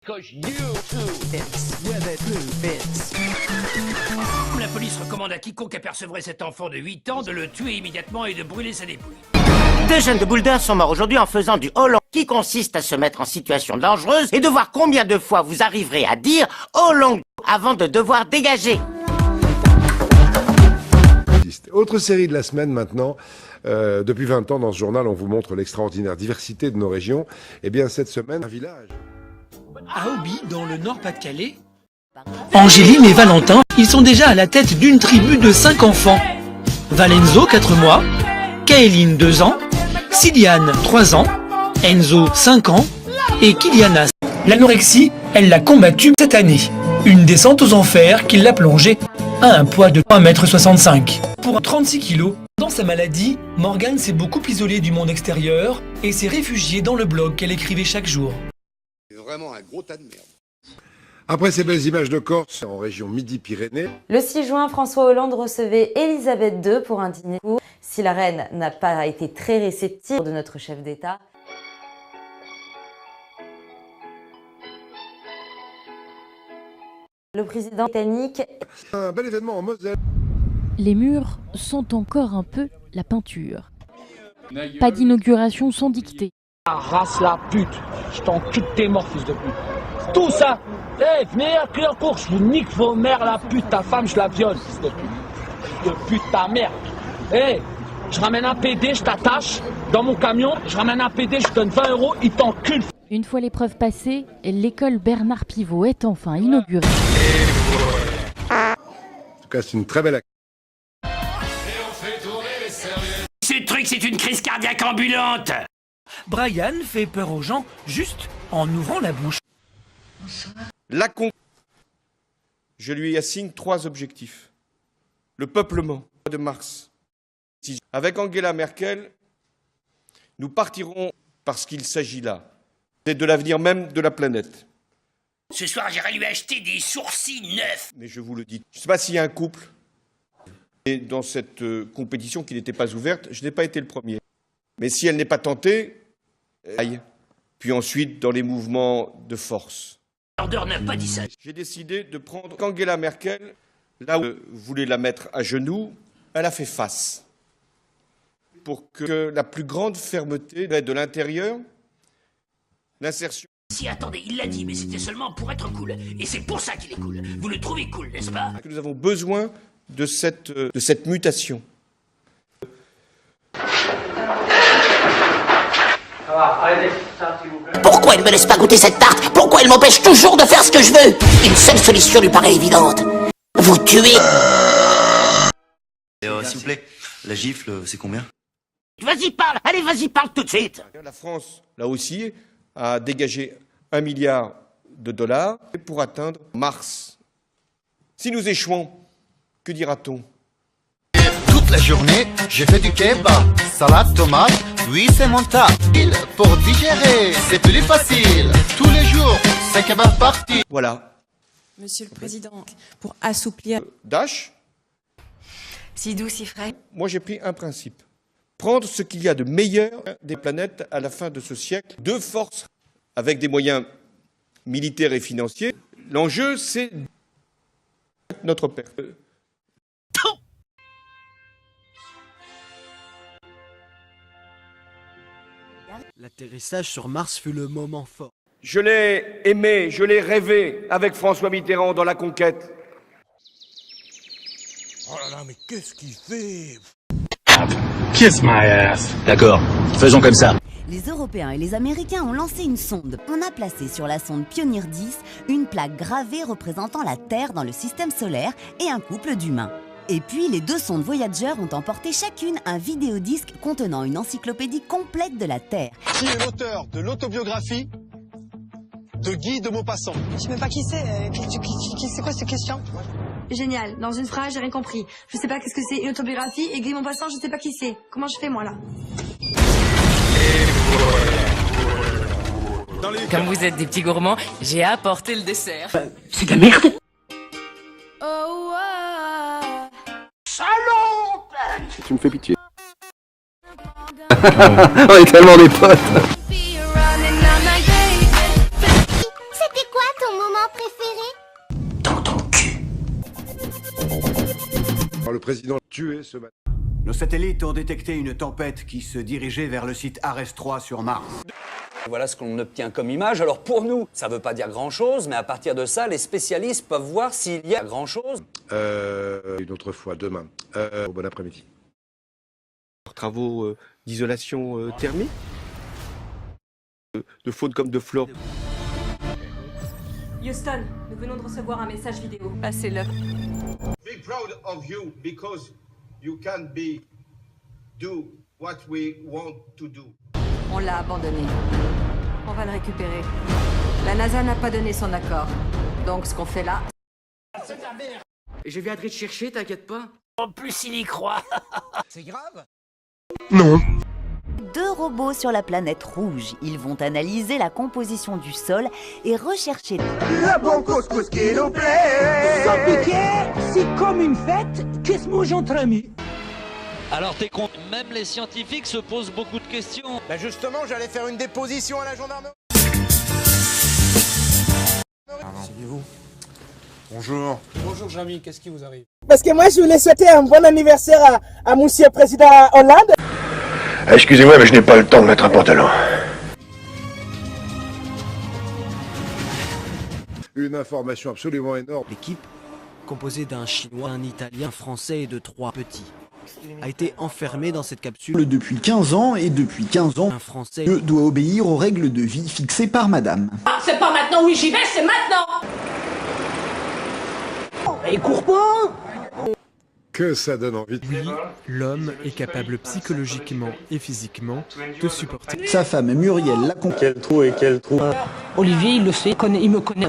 La police recommande à quiconque apercevrait cet enfant de 8 ans de le tuer immédiatement et de brûler sa dépouille. 2 jeunes de Boulder sont morts aujourd'hui en faisant du Hollande, qui consiste à se mettre en situation dangereuse et de voir combien de fois vous arriverez à dire Hollande avant de devoir dégager. Autre série de la semaine maintenant. Depuis 20 ans, dans ce journal, on vous montre l'extraordinaire diversité de nos régions. Eh bien, cette semaine, un village. À Auby, dans le Nord-Pas-de-Calais, Angéline et Valentin, ils sont déjà à la tête d'une tribu de 5 enfants. Valenzo, 4 mois, Kaeline, 2 ans, Siliane, 3 ans, Enzo, 5 ans, et Kiliana. L'anorexie, elle l'a combattue cette année. Une descente aux enfers qui l'a plongée à un poids de 1,65 m. Pour 36 kilos, dans sa maladie, Morgane s'est beaucoup isolée du monde extérieur et s'est réfugiée dans le blog qu'elle écrivait chaque jour. C'est vraiment un gros tas de merde. Après ces belles images de Corse, en région Midi-Pyrénées. Le 6 juin, François Hollande recevait Elisabeth II pour un dîner. Si la reine n'a pas été très réceptive de notre chef d'État, le président britannique... Un bel événement en Moselle. Les murs sont encore un peu la peinture. Pas d'inauguration sans dictée. Race la pute, je t'encule tes morts, fils de pute. Tout ça, venez à crier en cours, je vous nique vos mères, la pute, ta femme, je la viole, fils de pute. Fils de pute, ta mère. Je ramène un PD, je t'attache dans mon camion, je ramène un PD, je donne 20 €, il t'encule. Une fois l'épreuve passée, l'école Bernard Pivot est enfin inaugurée. En tout cas, c'est une très belle action. Ce truc, c'est une crise cardiaque ambulante. Brian fait peur aux gens juste en ouvrant la bouche. Je lui assigne 3 objectifs. Le peuplement de mars. Avec Angela Merkel, nous partirons parce qu'il s'agit là de l'avenir même de la planète. Ce soir, j'irai lui acheter des sourcils neufs. Mais je vous le dis, je ne sais pas s'il y a un couple. Et dans cette compétition qui n'était pas ouverte, je n'ai pas été le premier. Mais si elle n'est pas tentée, aïe. Puis ensuite, dans les mouvements de force. L'ordre n'a pas dit ça. J'ai décidé de prendre Angela Merkel, là où vous voulez la mettre à genoux, elle a fait face. Pour que la plus grande fermeté de l'intérieur, l'insertion... Si, attendez, il l'a dit, mais c'était seulement pour être cool. Et c'est pour ça qu'il est cool. Vous le trouvez cool, n'est-ce pas? Que nous avons besoin de cette mutation. Pourquoi elle me laisse pas goûter cette tarte? Pourquoi elle m'empêche toujours de faire ce que je veux? Une seule solution lui paraît évidente. Vous tuez. S'il vous plaît, la gifle, c'est combien? Vas-y, parle. Allez, vas-y, parle tout de suite. La France, là aussi, a dégagé $1 milliard pour atteindre mars. Si nous échouons, que dira-t-on? Toute la journée, j'ai fait du kebab, salade, tomate, oui c'est mon tas. Pour digérer, c'est plus facile. Tous les jours, c'est kebab parti. Voilà. Monsieur le Président, pour assouplir... Dash. Si doux, si frais. Moi j'ai pris un principe. Prendre ce qu'il y a de meilleur des planètes à la fin de ce siècle, de force, avec des moyens militaires et financiers. L'enjeu, c'est notre père. L'atterrissage sur Mars fut le moment fort. Je l'ai aimé, je l'ai rêvé avec François Mitterrand dans la conquête. Oh là là, mais qu'est-ce qu'il fait? Kiss my ass. D'accord, faisons comme ça. Les Européens et les Américains ont lancé une sonde. On a placé sur la sonde Pioneer 10 une plaque gravée représentant la Terre dans le système solaire et un couple d'humains. Et puis, les 2 sondes Voyager ont emporté chacune un vidéodisque contenant une encyclopédie complète de la Terre. Qui est l'auteur de l'autobiographie de Guy de Maupassant? Je sais même pas qui c'est. C'est quoi cette question? Génial. Dans une phrase, j'ai rien compris. Je sais pas qu'est-ce que c'est une autobiographie et Guy de Maupassant, je sais pas qui c'est. Comment je fais, moi, là? Comme vous êtes des petits gourmands, j'ai apporté le dessert. C'est de la merde. Salaud! Tu me fais pitié. On est tellement des potes. C'était quoi moment préféré? Le président tué ce matin. Nos satellites ont détecté une tempête qui se dirigeait vers le site Ares 3 sur Mars. Voilà ce qu'on obtient comme image. Alors pour nous, ça ne veut pas dire grand-chose, mais à partir de ça, les spécialistes peuvent voir s'il y a grand-chose. Une autre fois, demain. Bon après-midi. Travaux d'isolation thermique, de faune comme de flore. Houston, nous venons de recevoir un message vidéo. Passez-le. Be proud of you because you can do what we want to do. On l'a abandonné. On va le récupérer. La NASA n'a pas donné son accord. Donc ce qu'on fait là... Je viendrai te chercher, t'inquiète pas. En plus, il y croit. C'est grave? Non. 2 robots sur la planète rouge. Ils vont analyser la composition du sol et rechercher... Le bon couscous qui nous plaît. Sans piquer, c'est comme une fête qui se mange entre amis. Alors t'es con, même les scientifiques se posent beaucoup de questions. Bah justement, j'allais faire une déposition à la gendarmerie. Asseyez-vous. Bonjour. Bonjour Jamy, qu'est-ce qui vous arrive? Parce que moi je voulais souhaiter un bon anniversaire à monsieur le président Hollande. Excusez-moi, mais je n'ai pas le temps de mettre un pantalon. Une information absolument énorme. L'équipe, composée d'un Chinois, un Italien, un Français et de 3 petits, a été enfermée dans cette capsule depuis 15 ans et depuis 15 ans, un Français doit obéir aux règles de vie fixées par madame. Ah, c'est pas maintenant, oui j'y vais, c'est maintenant. Il court pas. Que ça donne envie. Oui, l'homme est capable psychologiquement et physiquement de supporter. Sa femme Muriel l'a compris. Quel trou et quel trou. Olivier, il le sait, il me connaît.